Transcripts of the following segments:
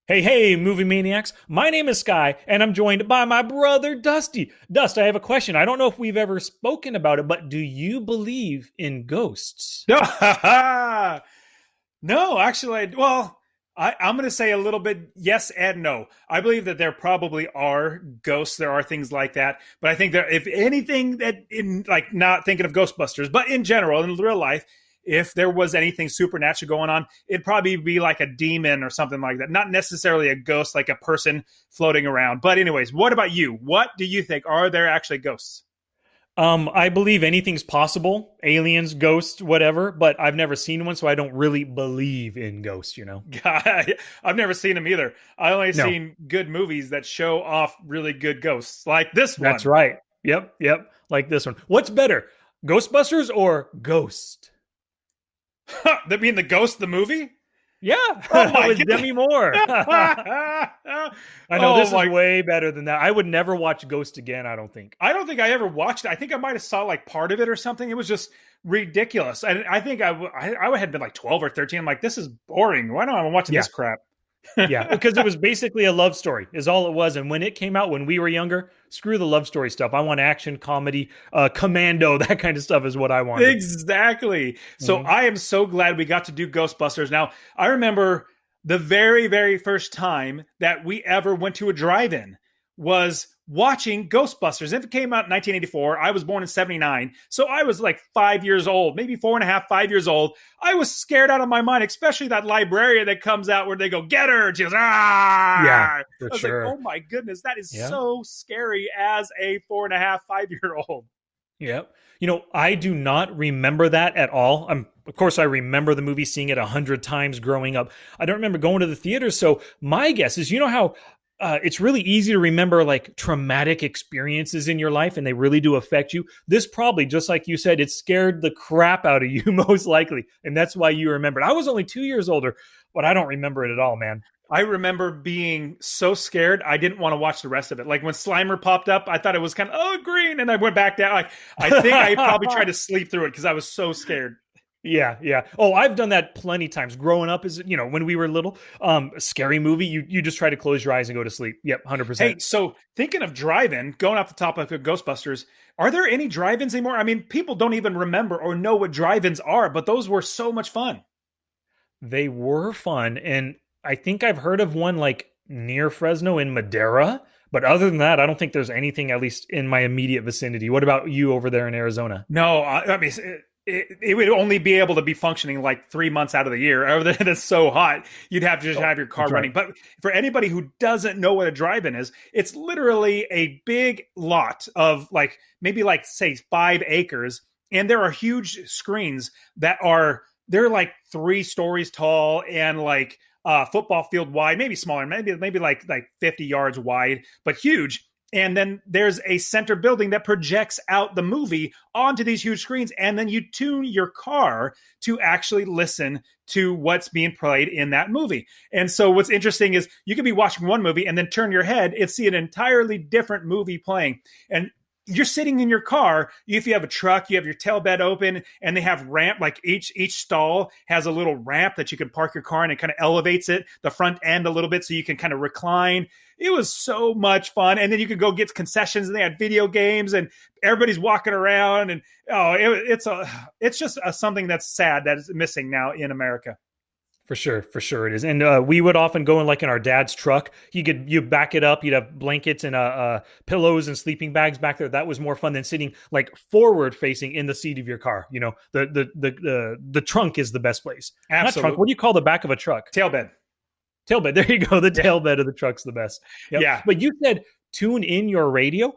Hey, hey, movie maniacs. My name is Sky, and I'm joined by my brother Dusty. Dust, I have a question. I don't know if we've ever spoken about it, but do you believe in ghosts? No, no, actually, I'm going to say a little bit yes and no. I believe that there probably are ghosts. There are things like that, but I think that if anything that in like not thinking of Ghostbusters, but in general in real life, if there was anything supernatural going on, it'd probably be like a demon or something like that. Not necessarily a ghost, like a person floating around. But anyways, what about you? What do you think? Are there actually ghosts? I believe anything's possible, aliens, ghosts, whatever, but I've never seen one, so I don't really believe in ghosts. God, I've never seen them either. I only No, seen good movies that show off really good ghosts, like this that's one. right. Yep, yep, like this one. What's better, Ghostbusters or Ghost? That being the ghost, the movie. Yeah, Oh it my was goodness! Demi Moore. I know Oh this is my! way better than that. I would never watch Ghost again, I don't think. I don't think I ever watched it. I think I might have saw like part of it or something. It was just ridiculous, and I think I had been like 12 or 13. I'm like, this is boring. Why don't I watching Yeah, this crap? yeah, because it was basically a love story, is all it was. And when it came out when we were younger, screw the love story stuff. I want action, comedy, commando, that kind of stuff is what I wanted. Exactly. So Mhm. I am so glad we got to do Ghostbusters. Now, I remember the very, very first time that we ever went to a drive in was watching Ghostbusters. If it came out in 1984, I was born in 79. So I was like 5 years old, maybe four and a half, 5 years old. I was scared out of my mind, especially that librarian that comes out where they go, get her. And she goes, Yeah, ah. I for was like, oh sure. my goodness, that is Yeah. so scary as a four and a half, 5 year old. Yep. I do not remember that at all. Of course, I remember the movie, seeing it 100 times growing up. I don't remember going to the theater. So my guess is, how it's really easy to remember like traumatic experiences in your life, and they really do affect you. This probably, just like you said, it scared the crap out of you most likely, and that's why you remembered. I was only 2 years older, but I don't remember it at all, man. I remember being so scared I didn't want to watch the rest of it. Like when Slimer popped up, I thought it was kind of green, and I went back down. Like I think I probably tried to sleep through it because I was so scared. Yeah, yeah. Oh, I've done that plenty times. Growing up, as when we were little, a scary movie, you just try to close your eyes and go to sleep. Yep, 100%. Hey, so thinking of drive-in, going off the topic of Ghostbusters, are there any drive-ins anymore? I mean, people don't even remember or know what drive-ins are, but those were so much fun. They were fun, and I think I've heard of one like near Fresno in Madera. But other than that, I don't think there's anything, at least in my immediate vicinity. What about you over there in Arizona? No, I mean it would only be able to be functioning like 3 months out of the year. Other than it's so hot, you'd have to just Oh, have your car that's right. running. But for anybody who doesn't know what a drive-in is, it's literally a big lot of like maybe like say 5 acres, and there are huge screens that are they're like 3 stories tall and like football field wide, maybe smaller, maybe like 50 yards wide, but huge. And then there's a center building that projects out the movie onto these huge screens, and then you tune your car to actually listen to what's being played in that movie. And so what's interesting is you could be watching one movie and then turn your head and see an entirely different movie playing. And you're sitting in your car. If you have a truck, you have your tailbed open, and they have ramp. Like each stall has a little ramp that you can park your car in, and it kind of elevates it the front end a little bit, so you can kind of recline. It was so much fun, and then you could go get concessions, and they had video games, and everybody's walking around, and it's just something that's sad that is missing now in America. For sure it is. And we would often go in our dad's truck. You back it up. You'd have blankets and pillows and sleeping bags back there. That was more fun than sitting like forward facing in the seat of your car. The trunk is the best place. Not trunk. What Absolutely, do you call the back of a truck? tailbed. Tailbed. There you go. The Yeah, tailbed of the truck's the best. Yep. yeah. But you said tune in your radio.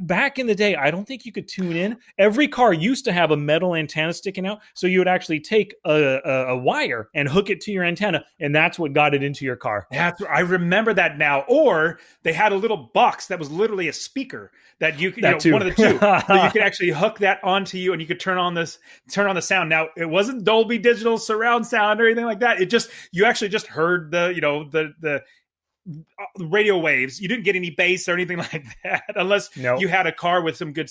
Back in the day, I don't think you could tune in. Every car used to have a metal antenna sticking out, so you would actually take a wire and hook it to your antenna, and that's what got it into your car. I remember that now. Or they had a little box that was literally a speaker that That one too. of the two. So you could actually hook that onto you, and you could turn on the sound. Now it wasn't Dolby Digital surround sound or anything like that. It just you actually just heard the radio waves. You didn't get any bass or anything like that, unless you No. had a car with some good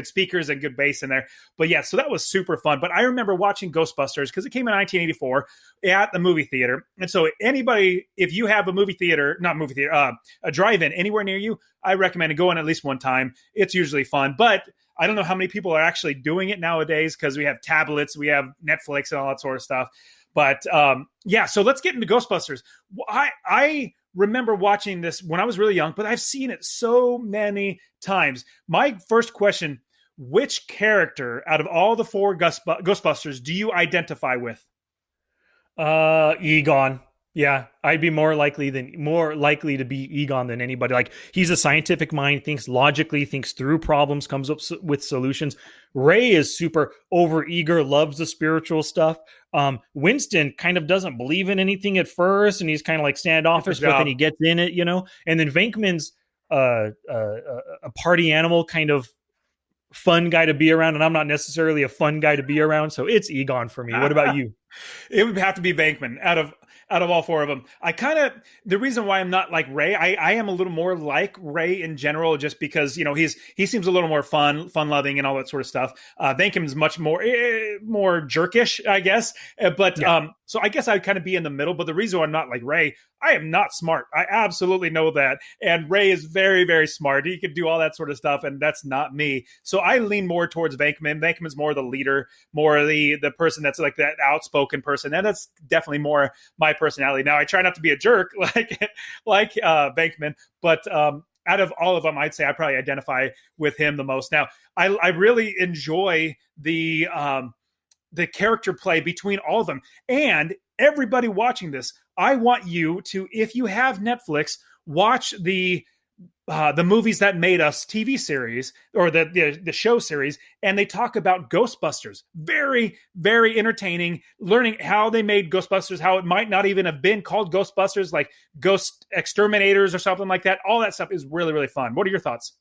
speakers and good bass in there. But yeah, so that was super fun. But I remember watching Ghostbusters because it came in 1984 at the movie theater. And so anybody, if you have a movie theater, not movie theater, a drive-in anywhere near you, I recommend going at least one time. It's usually fun, but I don't know how many people are actually doing it nowadays because we have tablets, we have Netflix, and all that sort of stuff. But yeah, so let's get into Ghostbusters. I remember watching this when I was really young, but I've seen it so many times. My first question: which character out of all the four Ghostbusters do you identify with? Egon. Yeah, I'd be more likely to be Egon than anybody. Like he's a scientific mind, thinks logically, thinks through problems, comes up with solutions. Ray is super over eager, loves the spiritual stuff. Winston kind of doesn't believe in anything at first, and he's kind of like Get the standoffish, but then he job. gets in it, you know. And then Venkman's a party animal, kind of fun guy to be around, and I'm not necessarily a fun guy to be around, so it's Egon for me. What about you? It would have to be Bankman out of all four of them. I kind of the reason why I'm not like Ray. I am a little more like Ray in general, just because he seems a little more fun loving and all that sort of stuff. Bankman's much more jerkish, I guess. But Yeah. so I guess I'd kind of be in the middle. But the reason why I'm not like Ray, I am not smart. I absolutely know that. And Ray is very, very smart. He could do all that sort of stuff, and that's not me. So I lean more towards Bankman. Bankman's more the leader, more the person that's like that outspoken person, and that's definitely more my personality. Now I try not to be a jerk like Bankman, but out of all of them, I'd say I probably identify with him the most. Now I really enjoy the character play between all of them. And everybody watching this, I want you to, if you have Netflix, watch the movies that made us TV series or the show series, and they talk about Ghostbusters. Very, very entertaining. Learning how they made Ghostbusters, how it might not even have been called Ghostbusters, like Ghost Exterminators or something like that. All that stuff is really, really fun. What are your thoughts?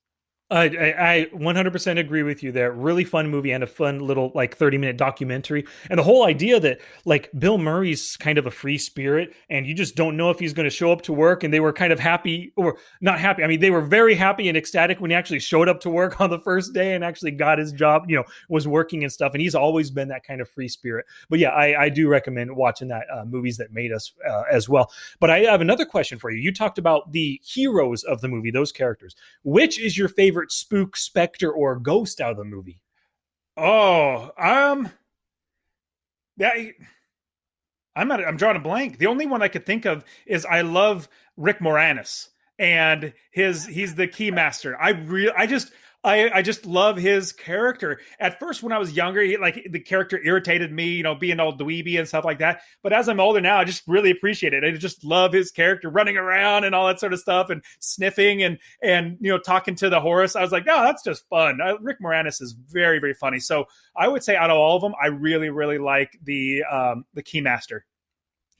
I 100% agree with you there. Really fun movie and a fun little like 30-minute documentary. And the whole idea that like Bill Murray's kind of a free spirit and you just don't know if he's going to show up to work. And they were kind of happy or not happy. I mean, they were very happy and ecstatic when he actually showed up to work on the first day and actually got his job, was working and stuff. And he's always been that kind of free spirit. But yeah, I do recommend watching that movies that made us as well. But I have another question for you. You talked about the heroes of the movie, those characters. Which is your favorite spook, specter, or ghost out of the movie? Oh, yeah, I'm drawing a blank. The only one I could think of is I love Rick Moranis and he's the keymaster. I just love his character. At first, when I was younger, like the character irritated me, being all dweeby and stuff like that. But as I'm older now, I just really appreciate it. I just love his character running around and all that sort of stuff and sniffing and talking to the horse. I was like, no, that's just fun. Rick Moranis is very, very funny. So I would say out of all of them, I really, really like the Keymaster.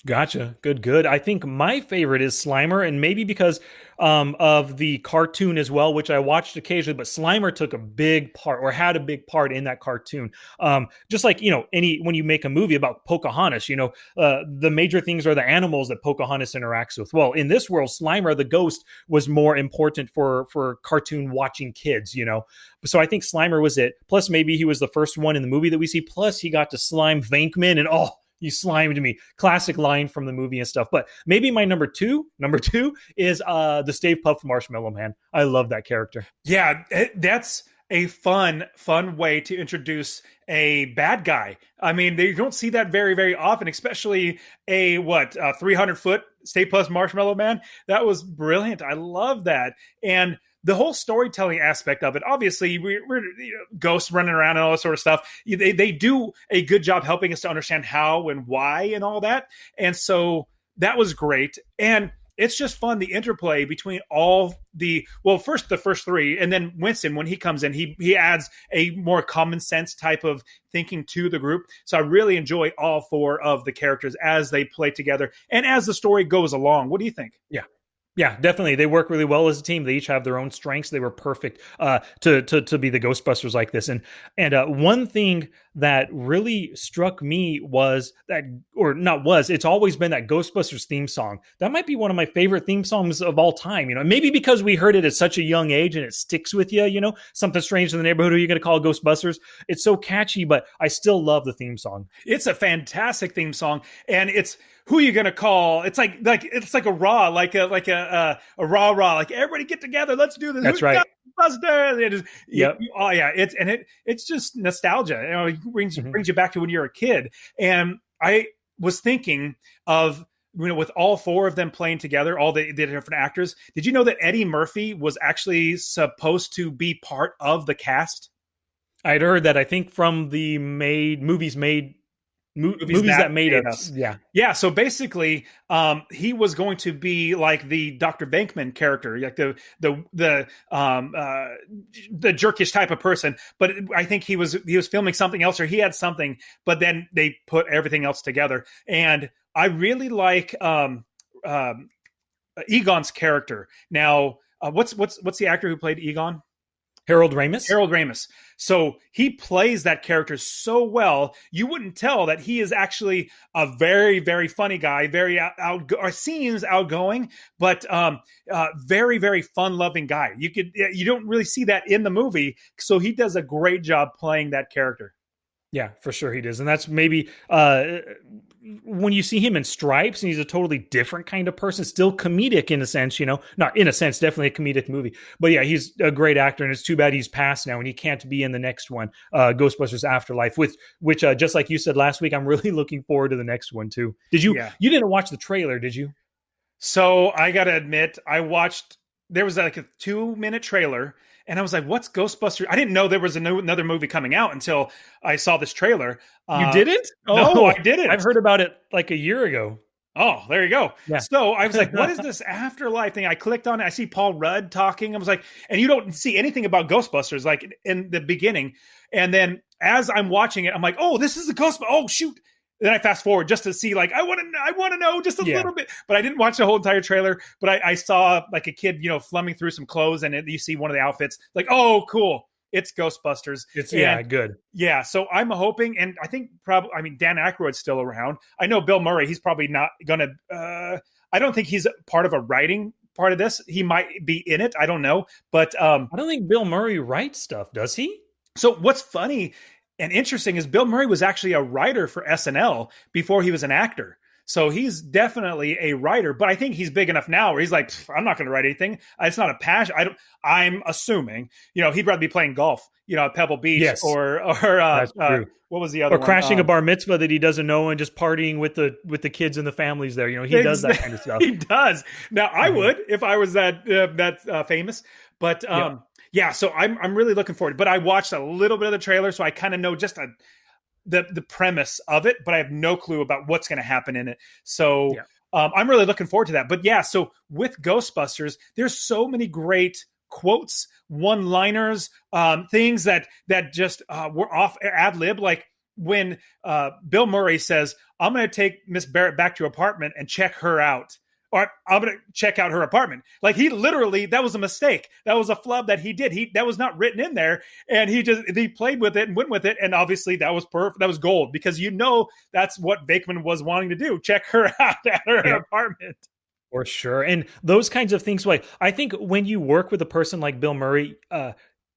Gotcha. Good, good. I think my favorite is Slimer, and maybe because of the cartoon as well, which I watched occasionally, but Slimer took a big part or had a big part in that cartoon. Just like, when you make a movie about Pocahontas, the major things are the animals that Pocahontas interacts with. Well, in this world, Slimer, the ghost, was more important for cartoon watching kids, So I think Slimer was it. Plus, maybe he was the first one in the movie that we see. Plus, he got to slime Venkman and you slimed me. Classic line from the movie and stuff. But maybe my number two is the Stay Puft Marshmallow Man. I love that character. Yeah, that's a fun way to introduce a bad guy. I mean, they don't see that very, very often, especially a 300-foot Stay Puft Marshmallow Man. That was brilliant. I love that. And the whole storytelling aspect of it, obviously, we're ghosts running around and all that sort of stuff. They do a good job helping us to understand how and why and all that. And so that was great. And it's just fun, the interplay between first the first three, and then Winston, when he comes in, he adds a more common sense type of thinking to the group. So I really enjoy all four of the characters as they play together and as the story goes along. What do you think? Yeah. Yeah, definitely. They work really well as a team. They each have their own strengths. They were perfect to be the Ghostbusters like this. And one thing that really struck me was that, or not was, it's always been that Ghostbusters theme song. That might be one of my favorite theme songs of all time. Maybe because we heard it at such a young age and it sticks with you. Something strange in the neighborhood. Who are you going to call Ghostbusters? It's so catchy, but I still love the theme song. It's a fantastic theme song, and it's who you gonna call. It's like a raw, like a rah rah. Like everybody get together, let's do this. That's Who's right. Ghostbusters? Yep. Oh yeah, it's just nostalgia. It Mhm. brings you back to when you're a kid. And I was thinking of with all four of them playing together, all the different actors. Did you know that Eddie Murphy was actually supposed to be part of the cast? I'd heard that. I think from the Movies movies that that made made us. us. Yeah. Yeah, so basically, he was going to be like the Dr. Venkman character, like the jerkish type of person. But I think he was filming something else, or he had something. But then they put everything else together, and I really like Egon's character. Now, what's the actor who played Egon? Harold Ramis. Harold Ramis. So he plays that character so well, you wouldn't tell that he is actually a very, very funny guy, very or seems outgoing, but very, very fun-loving guy. You don't really see that in the movie, so he does a great job playing that character. Yeah, for sure he does. And that's maybe when you see him in Stripes and he's a totally different kind of person, still comedic in a sense, not in a sense, definitely a comedic movie. But yeah, he's a great actor, and it's too bad he's passed now and he can't be in the next one, Ghostbusters Afterlife, which just like you said last week, I'm really looking forward to the next one too. Yeah. You didn't watch the trailer, did you? So I gotta admit, there was like a 2-minute trailer, and I was like, "What's Ghostbusters?" I didn't know there was another movie coming out until I saw this trailer. You didn't? No, I Oh, I've didn't. heard about it like a year ago. Oh, there you go. Yeah. So I was like, what is this afterlife thing? I clicked on it. I see Paul Rudd talking. I was like, and you don't see anything about Ghostbusters like in the beginning. And then as I'm watching it, I'm like, oh, this is a Ghostbusters. Oh, shoot. Then I fast forward just to see, like, I want to know just a Yeah. little bit, but I didn't watch the whole entire trailer. But I saw like a kid, flumming through some clothes, and you see one of the outfits, like, oh, cool, it's Ghostbusters. It's And yeah, good. yeah, so I'm hoping, and I think probably, I mean, Dan Aykroyd's still around. I know Bill Murray, he's probably not gonna. I don't think he's part of a writing part of this. He might be in it. I don't know, but I don't think Bill Murray writes stuff, does he? so what's funny and interesting is Bill Murray was actually a writer for SNL before he was an actor. So he's definitely a writer, but I think he's big enough now where he's like, I'm not going to write anything. It's not a passion. I'm assuming, he'd rather be playing golf, at Pebble Beach, Yes, or that's true. what was the other Or one? crashing a bar mitzvah that he doesn't know and just partying with the kids and the families there. He does that kind of stuff. He does. Now I Mhm. would if I was that famous, but Yep. yeah. So I'm really looking forward. But I watched a little bit of the trailer, so I kind of know just the premise of it, but I have no clue about what's going to happen in it. So Yeah. I'm really looking forward to that. But yeah, so with Ghostbusters, there's so many great quotes, one-liners, things that just were off ad lib, like when Bill Murray says, "I'm going to take Miss Barrett back to her apartment and check her out." Or I'm going to check out her apartment. Like he literally, that was a mistake. That was a flub that he did. That was not written in there, and he played with it and went with it. And obviously, that was perfect. That was gold because that's what Bakeman was wanting to do. Check her out at her Yeah. apartment. For sure. And those kinds of things, like I think when you work with a person like Bill Murray,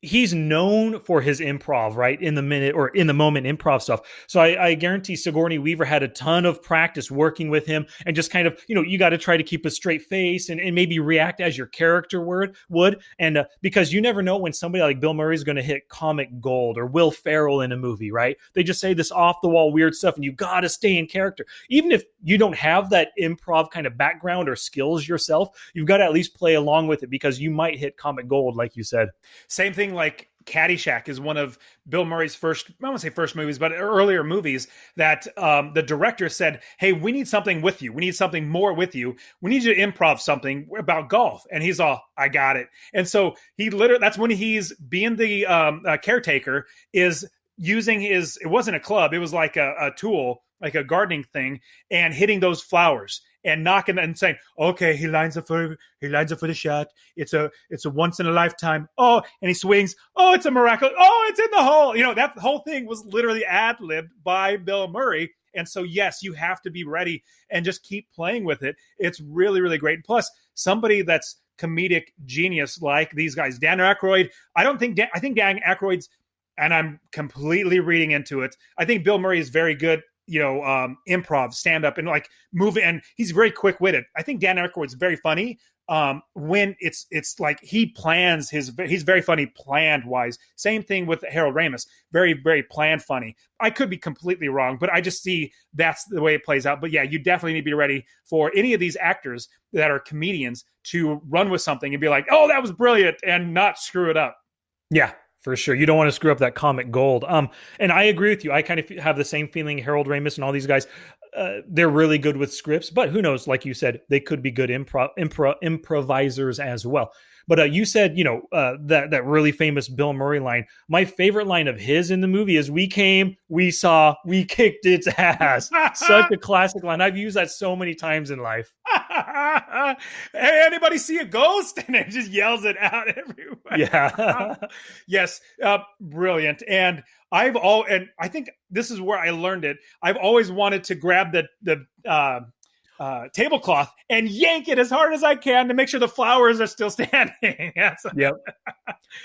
he's known for his improv, right? In the minute or in the moment improv stuff. So I guarantee Sigourney Weaver had a ton of practice working with him and just kind of, you got to try to keep a straight face and maybe react as your character would. And because you never know when somebody like Bill Murray is going to hit comic gold or Will Ferrell in a movie, right? They just say this off the wall weird stuff and you got to stay in character. Even if you don't have that improv kind of background or skills yourself, you've got to at least play along with it because you might hit comic gold, like you said. Same thing like Caddyshack is one of Bill Murray's first, I won't say first movies, but earlier movies that the director said, hey, we need something with you. We need something more with you. We need you to improv something about golf. And he's all, I got it. And so that's when he's being the caretaker, is using it wasn't a club. It was like a tool, like a gardening thing, and hitting those flowers. and knocking and saying, okay, he lines up for the shot. It's a once in a lifetime. Oh, and he swings. Oh, it's a miracle. Oh, it's in the hole. That whole thing was literally ad-libbed by Bill Murray. And so, yes, you have to be ready and just keep playing with it. It's really, really great. Plus, somebody that's comedic genius like these guys, Dan Aykroyd. I think Dan Aykroyd's, and I'm completely reading into it, I think Bill Murray is very good, improv, stand up, and like moving, and he's very quick witted. I think Dan Aykroyd's very funny. When it's like he's very funny planned wise. Same thing with Harold Ramis, very, very planned funny. I could be completely wrong, but I just see that's the way it plays out. But yeah, you definitely need to be ready for any of these actors that are comedians to run with something and be like, oh, that was brilliant, and not screw it up. Yeah, for sure. You don't want to screw up that comic gold. And I agree with you. I kind of have the same feeling. Harold Ramis and all these guys, they're really good with scripts, but who knows? Like you said, they could be good improvisers as well. But you said, that really famous Bill Murray line. My favorite line of his in the movie is, "We came, we saw, we kicked its ass." Such a classic line. I've used that so many times in life. Hey, anybody see a ghost? And it just yells it out everywhere. Yeah. Yes, brilliant. And and I think this is where I learned it. I've always wanted to grab the tablecloth and yank it as hard as I can to make sure the flowers are still standing. Yep.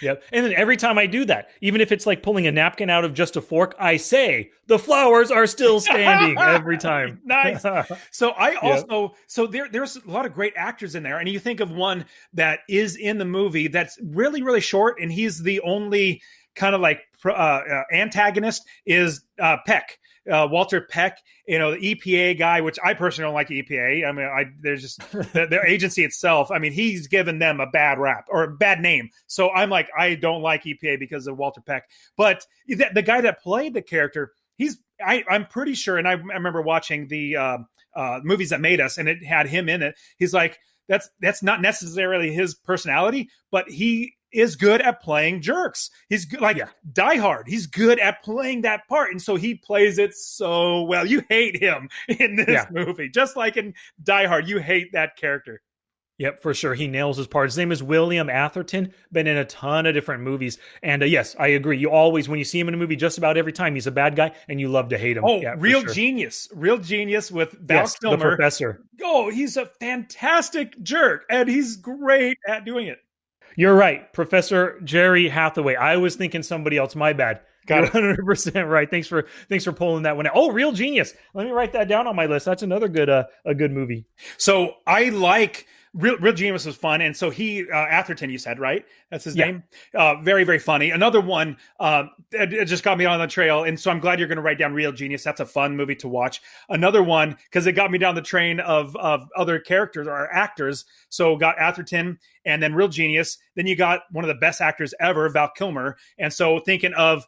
Yep. And then every time I do that, even if it's like pulling a napkin out of just a fork, I say, "The flowers are still standing," every time. Nice. So I also, there's a lot of great actors in there. And you think of one that is in the movie that's really, really short, and he's the only kind of like antagonist is Peck. Walter Peck, the EPA guy, which I personally don't like EPA. I mean, there's just their agency itself. I mean, he's given them a bad rap or a bad name. So I'm like, I don't like EPA because of Walter Peck. But the guy that played the character, I'm pretty sure, and I remember watching the Movies That Made Us, and it had him in it. He's like, that's not necessarily his personality, but he is good at playing jerks. He's good, like Die Hard. He's good at playing that part. And so he plays it so well. You hate him in this movie. Just like in Die Hard, you hate that character. Yep, for sure. He nails his part. His name is William Atherton, been in a ton of different movies. And yes, I agree. You always, when you see him in a movie, just about every time, he's a bad guy and you love to hate him. Oh, yeah, real genius with Val Kilmer. The professor. Oh, he's a fantastic jerk and he's great at doing it. You're right. Professor Jerry Hathaway. I was thinking somebody else. My bad. You're 100% right. Thanks for pulling that one out. Oh, Real Genius. Let me write that down on my list. That's another good a good movie. So I like Real Genius was fun. And so he, Atherton, you said, right? That's his name. Very, very funny. Another one, it just got me on the trail. And so I'm glad you're going to write down Real Genius. That's a fun movie to watch. Another one, because it got me down the train of other characters or actors. So got Atherton and then Real Genius. Then you got one of the best actors ever, Val Kilmer. And so thinking of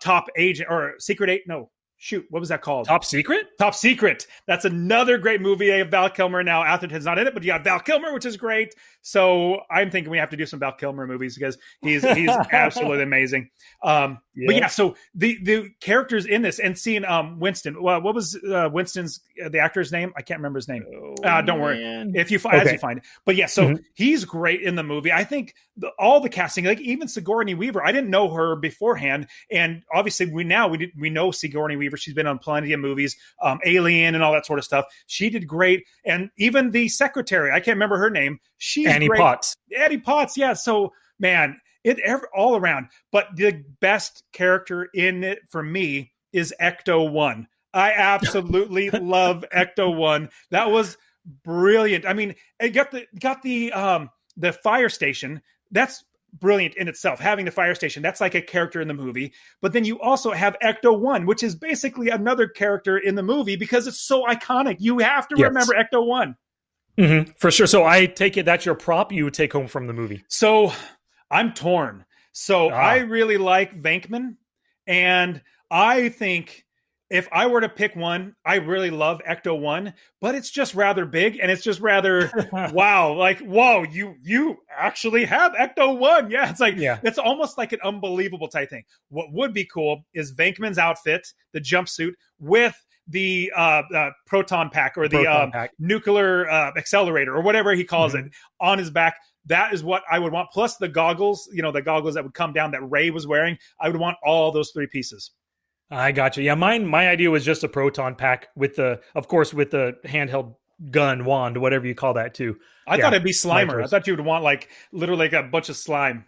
Top Agent or Secret Eight. No. Shoot, what was that called? Top Secret? Top Secret. That's another great movie. They have Val Kilmer now. Atherton's not in it, but you got Val Kilmer, which is great. So I'm thinking we have to do some Val Kilmer movies because he's absolutely amazing. But yeah, so the characters in this and seeing Winston. What was Winston's the actor's name? I can't remember his name. Don't worry if you as you find it. But yeah, so he's great in the movie. I think all the casting, like even Sigourney Weaver, I didn't know her beforehand, and obviously we know Sigourney Weaver. She's been on plenty of movies, Alien and all that sort of stuff. She did great. And even the secretary, I can't remember her name. She's Annie great. Potts. Annie Potts, yeah. So, man, all around. But the best character in it for me is Ecto-1. I absolutely love Ecto-1. That was brilliant. I mean, it got the fire station. That's brilliant in itself. Having the fire station, that's like a character in the movie. But then you also have Ecto-1, which is basically another character in the movie because it's so iconic. You have to remember Ecto-1. Mm-hmm, for sure. So I take it that's your prop you would take home from the movie. So I'm torn. So I really like Venkman. And I think if I were to pick one, I really love Ecto-1, but it's just rather big and it's just rather, wow, like, whoa, you actually have Ecto-1. Yeah, it's like, it's almost like an unbelievable type thing. What would be cool is Venkman's outfit, the jumpsuit with the proton pack or The the proton pack. nuclear accelerator or whatever he calls it Mhm. on his back. That is what I would want. Plus the goggles, the goggles that would come down that Ray was wearing. I would want all those three pieces. I got you. Yeah, my idea was just a proton pack with of course, with the handheld gun, wand, whatever you call that too. I thought Yeah, it'd be my Slimer. I choice. thought you would want like literally like a bunch of slime.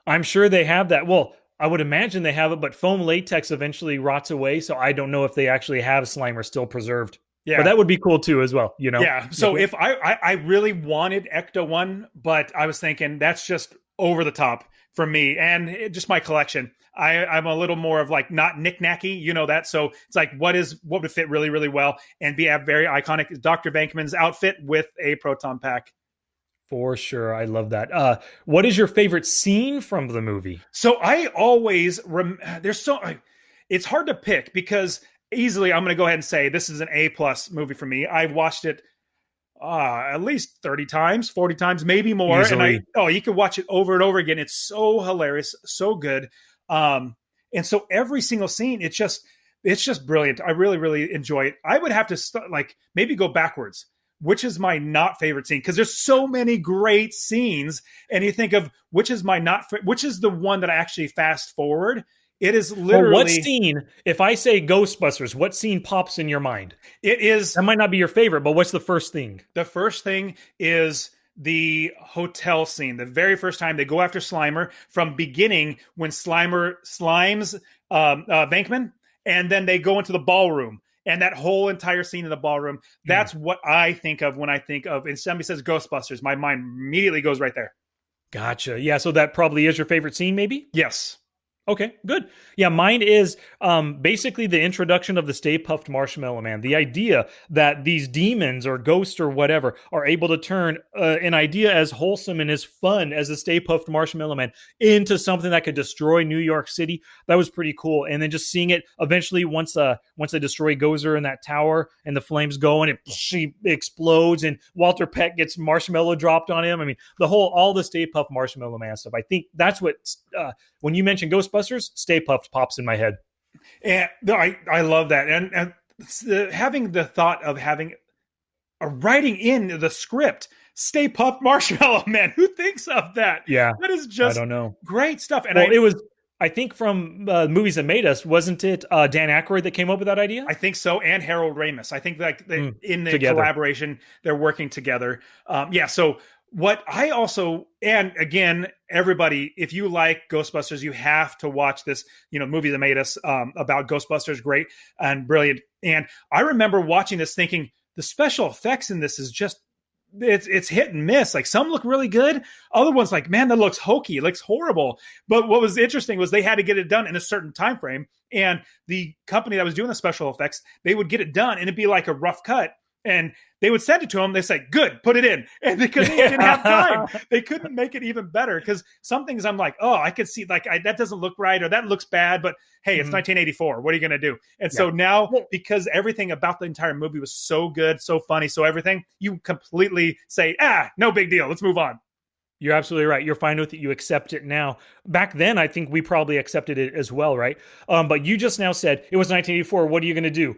I'm sure they have that. Well, I would imagine they have it, but foam latex eventually rots away, so I don't know if they actually have Slimer still preserved. But Yeah. that would be cool too, as well. Yeah. If So if I really wanted Ecto one, but I was thinking that's just over the top for me and just my collection. I'm a little more of like not knick-knacky, you know that. So it's like what would fit really, really well and be a very iconic Dr. Venkman's outfit with a proton pack. for sure, I love that. What is your favorite scene from the movie? So I always there's so it's hard to pick because easily I'm going to go ahead and say this is an A plus movie for me. I've watched it at least 30 times, 40 times, maybe more. And Easily. you can watch it over and over again. It's so hilarious, so good. Um, and so every single scene, it's just brilliant. I really, really enjoy it. I would have to like maybe go backwards. Which is my not favorite scene? Because there's so many great scenes, and you think of which is my not, which is the one that I actually fast forward. It is Well, what literally, scene, if I say Ghostbusters, what scene pops in your mind? it is That might not be your favorite, but what's the first thing? the first thing is the hotel scene. The very first time they go after Slimer from beginning when Slimer slimes Venkman, and then they go into the ballroom. And that whole entire scene in the ballroom, Mm, that's what I think of when I think of, and somebody says Ghostbusters, my mind immediately goes right there. gotcha. Yeah, so that probably is your favorite scene, maybe? Yes. Okay, good. Yeah, mine is basically the introduction of the Stay Puffed Marshmallow Man. The idea that these demons or ghosts or whatever are able to turn an idea as wholesome and as fun as the Stay Puffed Marshmallow Man into something that could destroy New York City. That was pretty cool. And then just seeing it eventually once they destroy Gozer in that tower and the flames go and she explodes and Walter Peck gets marshmallow dropped on him. I mean, all the Stay Puffed Marshmallow Man stuff. I think that's what when you mention Ghostbusters, Stay Puffed pops in my head. And I love that. And having the thought of having a writing in the script, Stay Puft Marshmallow Man. Who thinks of that? Yeah, That is I just don't know. great stuff. And Well, it was, I think, from movies that made us, wasn't it Dan Aykroyd that came up with that idea? I think so. And Harold Ramis. I think like in the Together. collaboration, they're working together. Yeah. So what I also, and again, everybody, if you like Ghostbusters, you have to watch this, movie that made us about Ghostbusters. Great and brilliant. And I remember watching this thinking the special effects in this is just it's hit and miss. Like some look really good, other ones like man, that looks hokey, it looks horrible. But what was interesting was they had to get it done in a certain time frame, and the company that was doing the special effects, they would get it done, and it'd be like a rough cut, and they would send it to them. They say, "Good, put it in," and because they didn't have time, they couldn't make it even better. Because some things I'm like, oh, I could see like that doesn't look right or that looks bad, but hey, it's 1984. What are you going to do? And so Yeah. now, Well, because everything about the entire movie was so good, so funny, so everything, you completely say, no big deal. Let's move on. you're absolutely right. You're fine with it. You accept it now. Back then, I think we probably accepted it as well, right? But you just now said it was 1984. What are you going to do?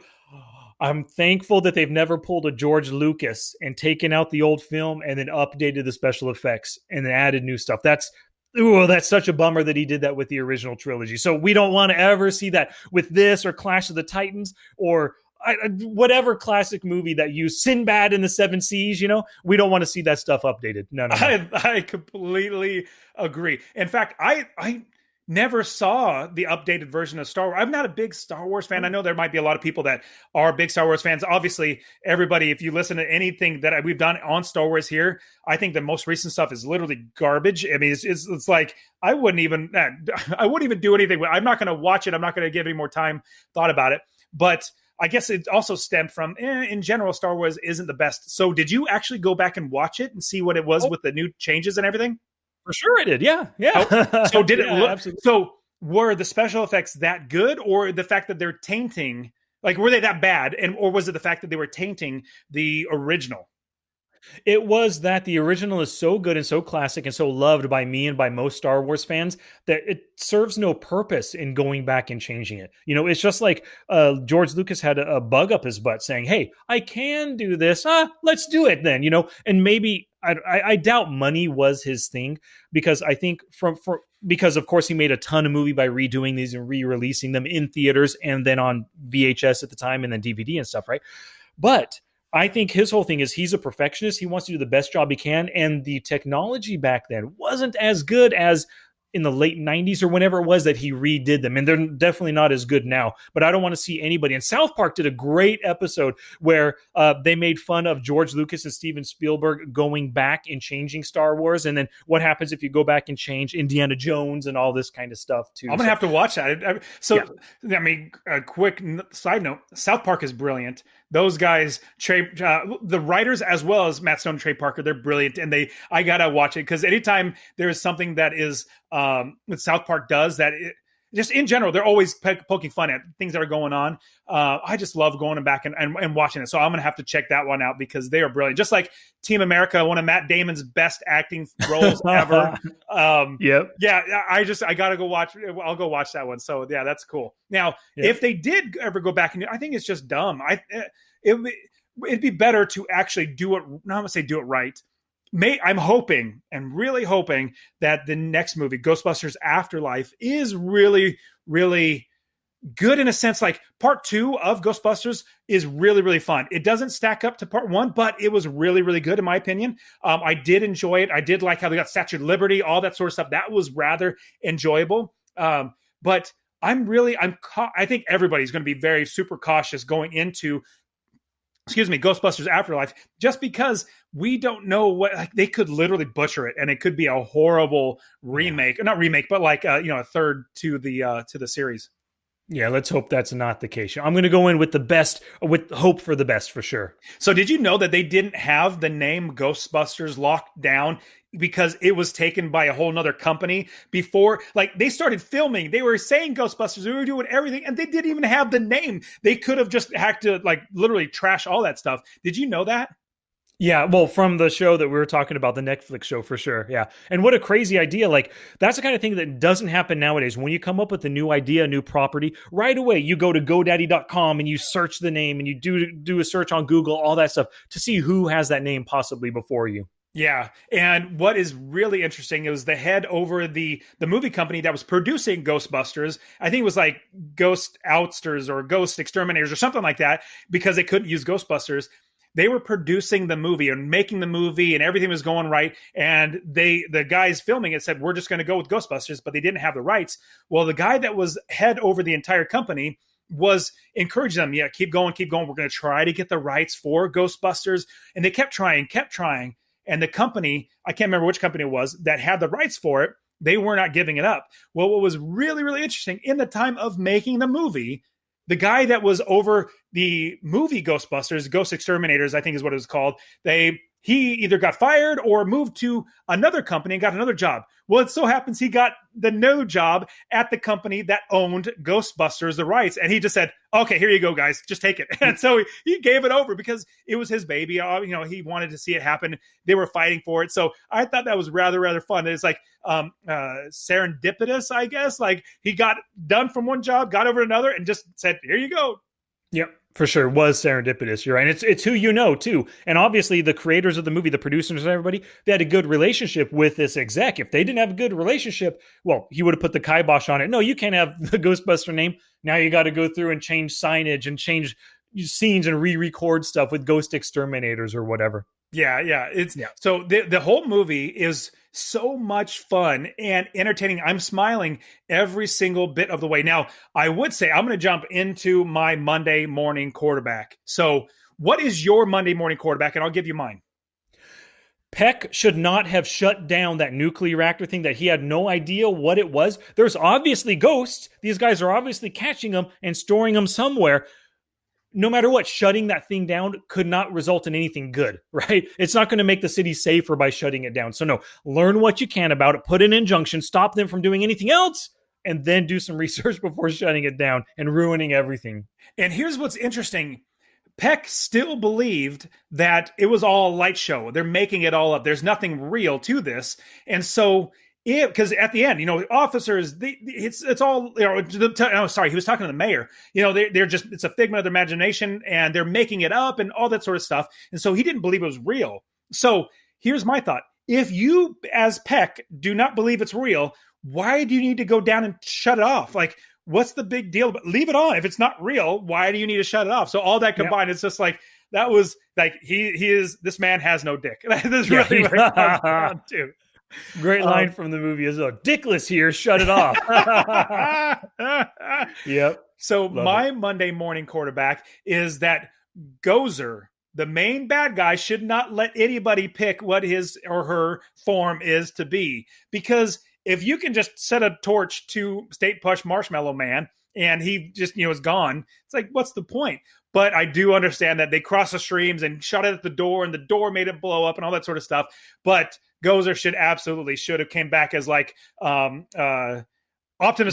I'm thankful that they've never pulled a George Lucas and taken out the old film and then updated the special effects and then added new stuff. That's such a bummer that he did that with the original trilogy. So we don't want to ever see that with this or Clash of the Titans or whatever classic movie that used Sinbad in the Seven Seas. We don't want to see that stuff updated. No, no, no. I completely agree. In fact, I never saw the updated version of Star Wars. I'm not a big Star Wars fan. I know there might be a lot of people that are big Star Wars fans. Obviously, everybody, if you listen to anything that we've done on Star Wars here, I think the most recent stuff is literally garbage. I mean, it's like I wouldn't even do anything. I'm not going to watch it. I'm not going to give any more thought about it. But I guess it also stemmed from, in general, Star Wars isn't the best. So did you actually go back and watch it and see what it was with the new changes and everything? For sure I did. Yeah. So did it Yeah, look? absolutely. So were the special effects that good, or the fact that they're tainting? Like, were they that bad, or was it the fact that they were tainting the original? It was that the original is so good and so classic and so loved by me and by most Star Wars fans that it serves no purpose in going back and changing it. It's just like George Lucas had a bug up his butt saying, "Hey, I can do this. Let's do it then." And maybe I doubt money was his thing, because I think because of course he made a ton of movie by redoing these and re-releasing them in theaters and then on VHS at the time and then DVD and stuff, right? But I think his whole thing is he's a perfectionist. He wants to do the best job he can. And the technology back then wasn't as good as in the late 90s or whenever it was that he redid them. And they're definitely not as good now. But I don't want to see anybody. And South Park did a great episode where they made fun of George Lucas and Steven Spielberg going back and changing Star Wars. And then what happens if you go back and change Indiana Jones and all this kind of stuff too. I'm gonna have to watch that. Yeah. I mean, a quick side note: South Park is brilliant. Those guys, the writers as well as Matt Stone and Trey Parker, they're brilliant, and I gotta watch it because anytime there is something that is what South Park does just in general, they're always poking fun at things that are going on. I just love going back and watching it. So I'm going to have to check that one out because they are brilliant. Just like Team America, one of Matt Damon's best acting roles ever. Yep. Yeah, I got to go watch. I'll go watch that one. So yeah, that's cool. Now, if they did ever go back and I think it's just dumb. It'd be better to actually do it. Not going to say do it right. I'm hoping and really hoping that the next movie, Ghostbusters Afterlife, is really, really good in a sense. Like part 2 of Ghostbusters is really, really fun. It doesn't stack up to part 1, but it was really, really good in my opinion. I did enjoy it. I did like how they got Statue of Liberty, all that sort of stuff. That was rather enjoyable. But I think everybody's going to be very super cautious going into Ghostbusters Afterlife, just because we don't know they could literally butcher it and it could be a horrible remake, not remake, but a third to the series. Yeah, let's hope that's not the case. I'm going to go in with the best, with hope for the best for sure. So did you know that they didn't have the name Ghostbusters locked down because it was taken by a whole nother company before? Like they started filming, they were saying Ghostbusters, we were doing everything, and they didn't even have the name. They could have just had to literally trash all that stuff. Did you know that? Yeah, well, from the show that we were talking about, the Netflix show for sure. Yeah. And what a crazy idea. Like, that's the kind of thing that doesn't happen nowadays. When you come up with a new idea, a new property, right away, you go to GoDaddy.com and you search the name and you do a search on Google, all that stuff to see who has that name possibly before you. Yeah, and what is really interesting is the head over the movie company that was producing Ghostbusters. I think it was like Ghost Outsters or Ghost Exterminators or something like that, because they couldn't use Ghostbusters. They were producing the movie and making the movie and everything was going right. And the guys filming it said, we're just going to go with Ghostbusters, but they didn't have the rights. Well, the guy that was head over the entire company was encouraging them. Yeah, keep going, keep going. We're going to try to get the rights for Ghostbusters. And they kept trying. And the company, I can't remember which company it was that had the rights for it, they were not giving it up. Well, what was really, really interesting, in the time of making the movie, the guy that was over the movie Ghostbusters, Ghost Exterminators, I think is what it was called, he either got fired or moved to another company and got another job. Well, it so happens he got the no job at the company that owned Ghostbusters, the rights. And he just said, okay, here you go, guys, just take it. And so he gave it over because it was his baby. He wanted to see it happen. They were fighting for it. So I thought that was rather, rather fun. It's like serendipitous, I guess. Like he got done from one job, got over another, and just said, here you go. Yep, for sure. Was serendipitous. You're right. And it's who you know, too. And obviously, the creators of the movie, the producers and everybody, they had a good relationship with this exec. If they didn't have a good relationship, well, he would have put the kibosh on it. No, you can't have the Ghostbuster name. Now you got to go through and change signage and change scenes and re-record stuff with Ghost Exterminators or whatever. Yeah. So the whole movie is so much fun and entertaining. I'm smiling every single bit of the way. Now, I would say I'm going to jump into my Monday morning quarterback. So, what is your Monday morning quarterback? And I'll give you mine. Peck should not have shut down that nuclear reactor thing that he had no idea what it was. There's obviously ghosts. These guys are obviously catching them and storing them somewhere. No matter what, shutting that thing down could not result in anything good, right? It's not going to make the city safer by shutting it down. So no, learn what you can about it, put an injunction, stop them from doing anything else, and then do some research before shutting it down and ruining everything. And here's what's interesting. Peck still believed that it was all a light show. They're making it all up. There's nothing real to this. And so, because at the end, officers, it's all, sorry, he was talking to the mayor. They're just, it's a figment of their imagination and they're making it up and all that sort of stuff. And so he didn't believe it was real. So here's my thought. If you, as Peck, do not believe it's real, why do you need to go down and shut it off? Like, what's the big deal? But leave it on. If it's not real, why do you need to shut it off? So all that combined, It's just like, that was like, this man has no dick. That's really what it comes down to. Great line from the movie is, dickless here, shut it off. Yep. So my Monday morning quarterback is that Gozer, the main bad guy, should not let anybody pick what his or her form is to be. Because if you can just set a torch to State Push Marshmallow Man and he just, is gone, it's like, what's the point? But I do understand that they crossed the streams and shot it at the door and the door made it blow up and all that sort of stuff. But Gozer should have came back as like Optimus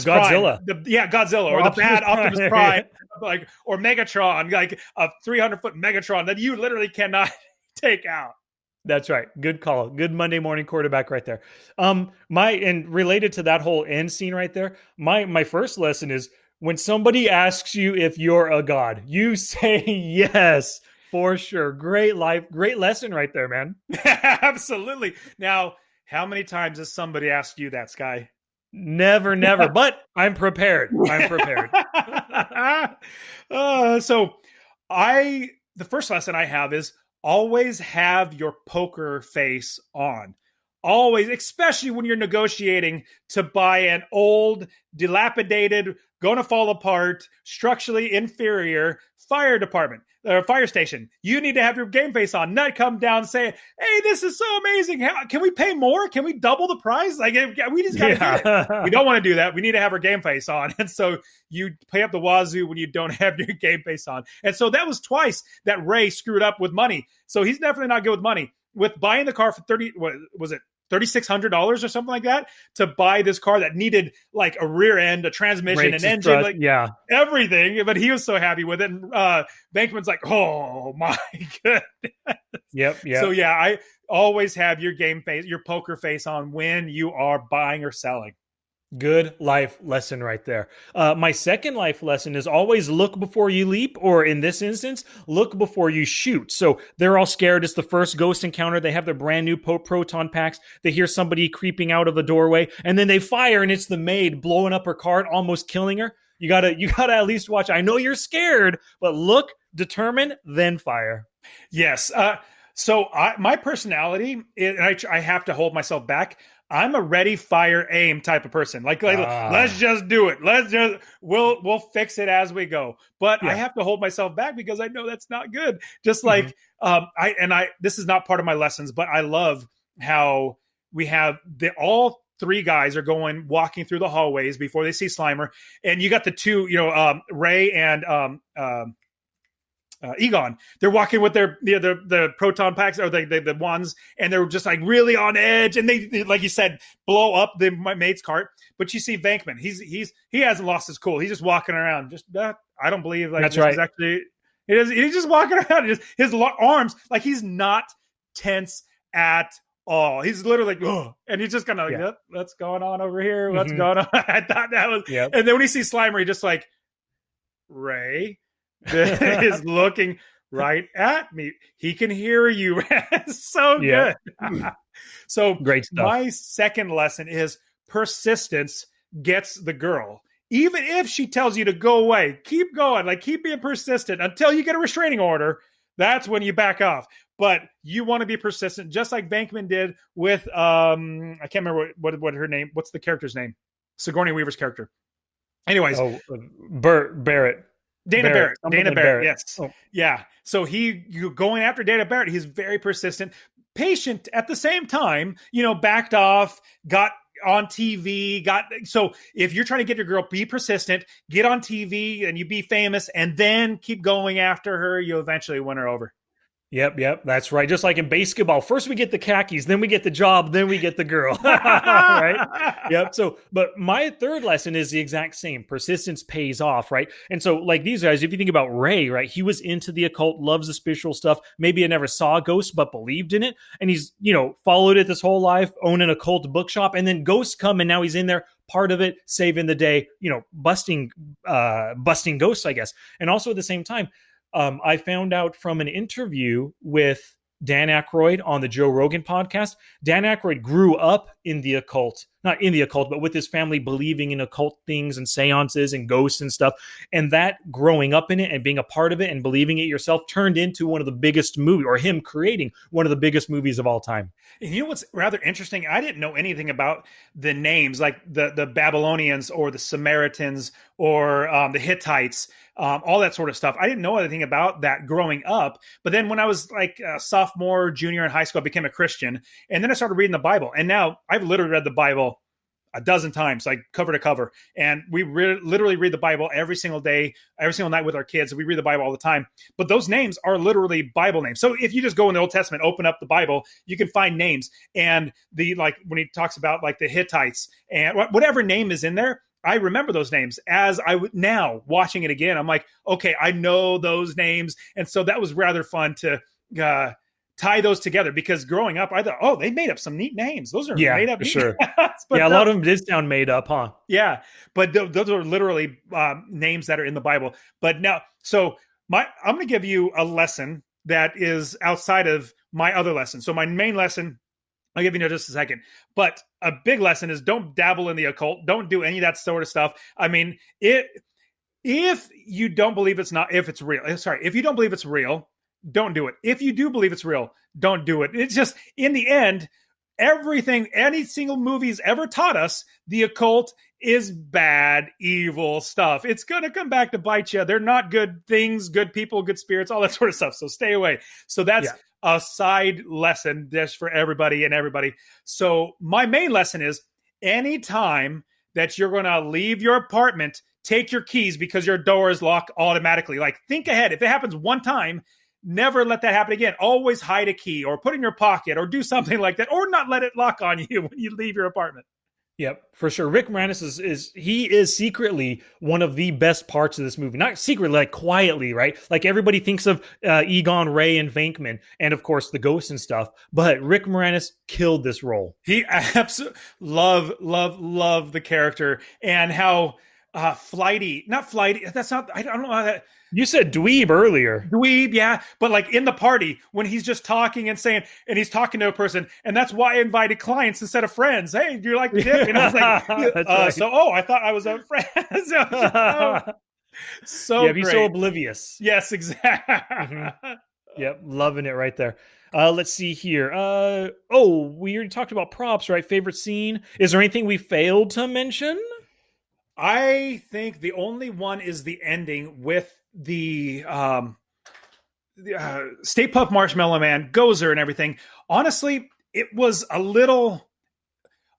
Godzilla. Prime. Godzilla or the bad Optimus Prime, like, or Megatron, like a 300-foot Megatron that you literally cannot take out. That's right. Good call. Good Monday morning quarterback right there. And related to that whole end scene right there, my first lesson is when somebody asks you if you're a god, you say yes. For sure. Great lesson right there, man. Absolutely. Now, how many times has somebody asked you that, Sky? Never, but I'm prepared. So the first lesson I have is always have your poker face on. Always, especially when you're negotiating to buy an old, dilapidated, gonna fall apart, structurally inferior fire department or fire station. You need to have your game face on, not come down saying, "Hey, this is so amazing. Can we pay more? Can we double the price? Like, we just gotta do it." We don't want to do that. We need to have our game face on. And so you pay up the wazoo when you don't have your game face on. And so that was twice that Ray screwed up with money. So he's definitely not good with money. With buying the car for $3,600 or something like that to buy this car that needed like a rear end, a transmission, an engine, everything. But he was so happy with it. And Bankman's like, "Oh my goodness." Yep. So I always have your game face, your poker face on when you are buying or selling. Good life lesson right there. My second life lesson is always look before you leap, or in this instance, look before you shoot. So they're all scared. It's the first ghost encounter. They have their brand new proton packs. They hear somebody creeping out of a doorway, and then they fire, and it's the maid blowing up her cart, almost killing her. You gotta at least watch. I know you're scared, but look, determine, then fire. Yes. So my personality, I have to hold myself back. I'm a ready, fire, aim type of person. Like let's just do it. We'll fix it as we go. But I have to hold myself back because I know that's not good. Just like this is not part of my lessons, but I love how we have all three guys are walking through the hallways before they see Slimer, and you got the two, Ray and Egon. They're walking with their the proton packs or the ones, and they're just like really on edge, and they like you said blow up the maid's cart. But you see Venkman, he hasn't lost his cool. He's just walking around. Just I don't believe like that's this right. Is actually he's just walking around. His arms like he's not tense at all. He's literally like, "Ugh," and he's just kind of like, "Yep, what's going on over here? What's going on?" I thought that was, and then when he sees Slimer, he just like, Ray is looking right at me. He can hear you. So good. So great stuff. My second lesson is persistence gets the girl. Even if she tells you to go away, keep going. Like keep being persistent until you get a restraining order. That's when you back off. But you want to be persistent, just like Bankman did with I can't remember what her name. What's the character's name? Sigourney Weaver's character. Anyways, Barrett. Dana Barrett. Yes. Oh. Yeah. So you going after Dana Barrett. He's very persistent, patient at the same time, backed off, got on TV, so if you're trying to get your girl, be persistent, get on TV and you be famous and then keep going after her. You'll eventually win her over. Yep, that's right. Just like in basketball, first we get the khakis, then we get the job, then we get the girl. Right? Yep. So, but my third lesson is the exact same. Persistence pays off, right? And so, like these guys, if you think about Ray, right, he was into the occult, loves the spiritual stuff. Maybe he never saw a ghost, but believed in it. And he's, followed it this whole life, owned an occult bookshop. And then ghosts come, and now he's in there, part of it, saving the day, busting ghosts, I guess. And also at the same time, I found out from an interview with Dan Aykroyd on the Joe Rogan podcast. Dan Aykroyd grew up in the occult, not in the occult, but with his family believing in occult things and seances and ghosts and stuff. And that growing up in it and being a part of it and believing it yourself turned into one of the biggest movies, or him creating one of the biggest movies of all time. And you know what's rather interesting? I didn't know anything about the names, like the Babylonians or the Samaritans or the Hittites, all that sort of stuff. I didn't know anything about that growing up. But then when I was like a sophomore, junior in high school, I became a Christian. And then I started reading the Bible. And now I've literally read the Bible a dozen times, like cover to cover. And we literally read the Bible every single day, every single night with our kids. We read the Bible all the time. But those names are literally Bible names. So if you just go in the Old Testament, open up the Bible, you can find names. And when he talks about like the Hittites and whatever name is in there, I remember those names as now watching it again. I'm like, okay, I know those names. And so that was rather fun to tie those together, because growing up, I thought, oh, they made up some neat names. Those are made up. Sure. But yeah, a lot of them did sound made up, huh? Yeah, but those are literally names that are in the Bible. But now, so I'm going to give you a lesson that is outside of my other lesson. So my main lesson, I'll give you in just a second. But a big lesson is don't dabble in the occult. Don't do any of that sort of stuff. I mean, if you don't believe if you don't believe it's real, don't do it. If you do believe it's real, don't do it. It's just, in the end, everything, any single movie's ever taught us, the occult is bad, evil stuff. It's going to come back to bite you. They're not good things, good people, good spirits, all that sort of stuff. So stay away. So that's a side lesson just for everybody and everybody. So my main lesson is, anytime that you're going to leave your apartment, take your keys, because your door is locked automatically. Like, think ahead. If it happens one time, never let that happen again. Always hide a key or put it in your pocket or do something like that, or not let it lock on you when you leave your apartment. Yep, for sure. Rick Moranis is secretly one of the best parts of this movie. Not secretly, like quietly, right? Like everybody thinks of Egon, Ray, and Venkman, and of course the ghosts and stuff. But Rick Moranis killed this role. He absolutely love the character, and how flighty. Not flighty. That's not. I don't know how that. You said dweeb earlier. Dweeb, yeah. But like in the party, when he's just talking and saying, and he's talking to a person, and that's why I invited clients instead of friends. Hey, do you like the dip? And I was like, right. I thought I was a friend. So yeah, be so oblivious. Yes, exactly. Mm-hmm. Yep, loving it right there. Let's see here. We already talked about props, right? Favorite scene. Is there anything we failed to mention? I think the only one is the ending with the Stay Puft Marshmallow Man, Gozer, and everything. Honestly, it was a little,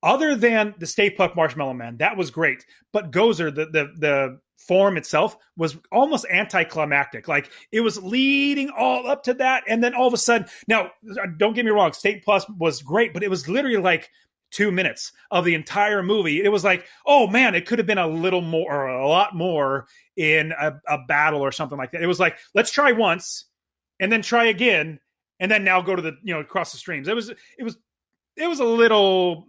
other than the Stay Puft Marshmallow Man, that was great. But Gozer, the form itself, was almost anticlimactic. Like, it was leading all up to that, and then all of a sudden, now don't get me wrong, Stay Puft was great, but it was literally like 2 minutes of the entire movie. It was like, oh man, it could have been a little more, or a lot more in a battle or something like that. It was like, let's try once and then try again, and then now go to the, across the streams. It was a little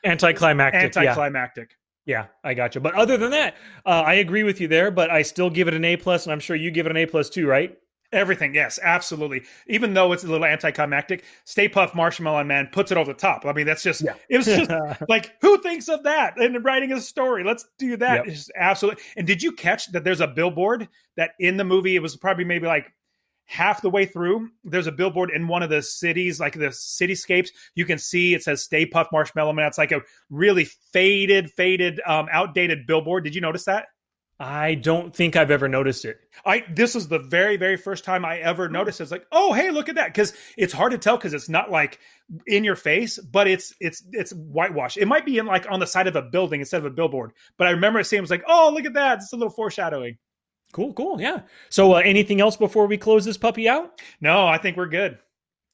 anticlimactic. Yeah, I got you. But other than that, I agree with you there, but I still give it an A+, and I'm sure you give it an A+ too, right? Everything, yes, absolutely. Even though it's a little anticlimactic, Stay Puft Marshmallow Man puts it over the top. I mean, that's just, It was just like, who thinks of that in writing a story? Let's do that. Yep. It's just absolutely. And did you catch that there's a billboard that in the movie, it was probably maybe like half the way through, there's a billboard in one of the cities, like the cityscapes. You can see it says Stay Puft Marshmallow Man. It's like a really faded, outdated billboard. Did you notice that? I don't think I've ever noticed it. This is the very, very first time I ever noticed it. It's like, oh, hey, look at that. Because it's hard to tell, because it's not like in your face, but it's whitewashed. It might be in like on the side of a building instead of a billboard. But I remember seeing it was like, oh, look at that. It's a little foreshadowing. Cool, cool. Yeah. So, anything else before we close this puppy out? No, I think we're good.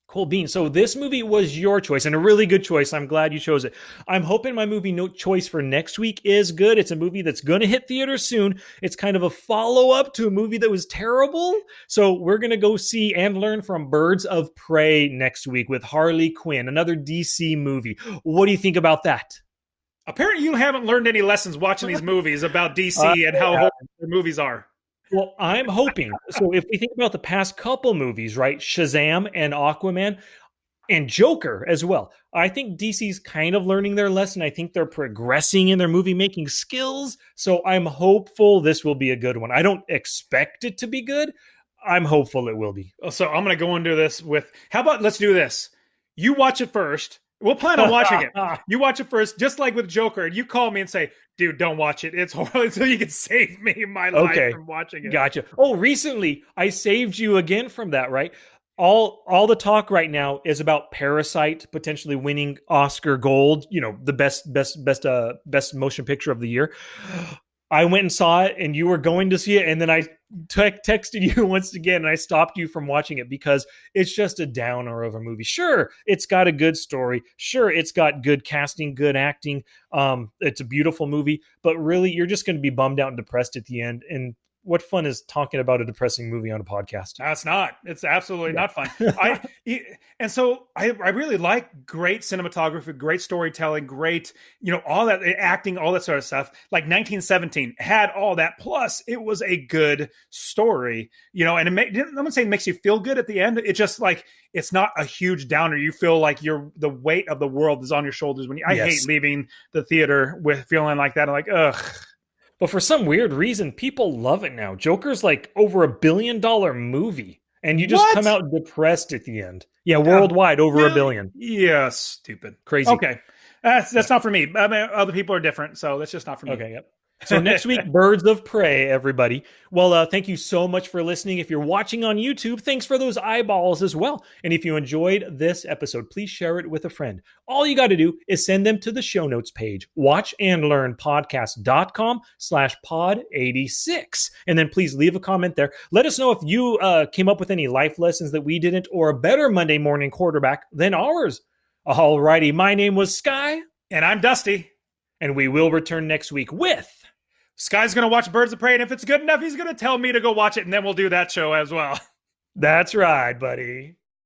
Cool beans. So this movie was your choice and a really good choice. I'm glad you chose it. I'm hoping my movie no choice for next week is good. It's a movie that's going to hit theaters soon. It's kind of a follow up to a movie that was terrible. So we're going to go see and learn from Birds of Prey next week with Harley Quinn, another DC movie. What do you think about that? Apparently, you haven't learned any lessons watching these movies about Uh, DC and how horrible their movies are. well, I'm hoping. So if we think about the past couple movies, right? Shazam and Aquaman, and Joker as well. I think DC's kind of learning their lesson. I think they're progressing in their movie making skills. So I'm hopeful this will be a good one. I don't expect it to be good. I'm hopeful it will be. So I'm going to go into this with, how about let's do this? You watch it first. We'll plan on watching it. You watch it first, just like with Joker, and you call me and say, dude, don't watch it. It's horrible. So you can save me my life Okay. from watching it. Gotcha. Oh, recently I saved you again from that, right? All the talk right now is about Parasite potentially winning Oscar Gold, the best motion picture of the year. I went and saw it, and you were going to see it, and then I texted you once again, and I stopped you from watching it because it's just a downer of a movie. Sure, it's got a good story. Sure, it's got good casting, good acting. It's a beautiful movie, but really, you're just going to be bummed out and depressed at the end. And what fun is talking about a depressing movie on a podcast? That's not. It's absolutely not fun. Yeah. I and so I really like great cinematography, great storytelling, great all that acting, all that sort of stuff. Like 1917 had all that. Plus, it was a good story. And I'm not saying it makes you feel good at the end. It's just like it's not a huge downer. You feel like the weight of the world is on your shoulders when I hate Yes. leaving the theater with feeling like that. I'm like, ugh. But for some weird reason, people love it now. Joker's like over $1 billion movie, and you just come What? out depressed at the end. Yeah, A worldwide over a billion? billion. Yeah, stupid. Crazy. Okay. That's Yeah. not for me. I mean, other people are different, so that's just not for me. Okay. Yep. So next week, Birds of Prey, everybody. Well, thank you so much for listening. If you're watching on YouTube, thanks for those eyeballs as well. And if you enjoyed this episode, please share it with a friend. All you got to do is send them to the show notes page, watchandlearnpodcast.com/pod86. And then please leave a comment there. Let us know if you came up with any life lessons that we didn't, or a better Monday morning quarterback than ours. All righty. My name was Sky. And I'm Dusty. And we will return next week with Sky's going to watch Birds of Prey, and if it's good enough, he's going to tell me to go watch it, and then we'll do that show as well. That's right, buddy.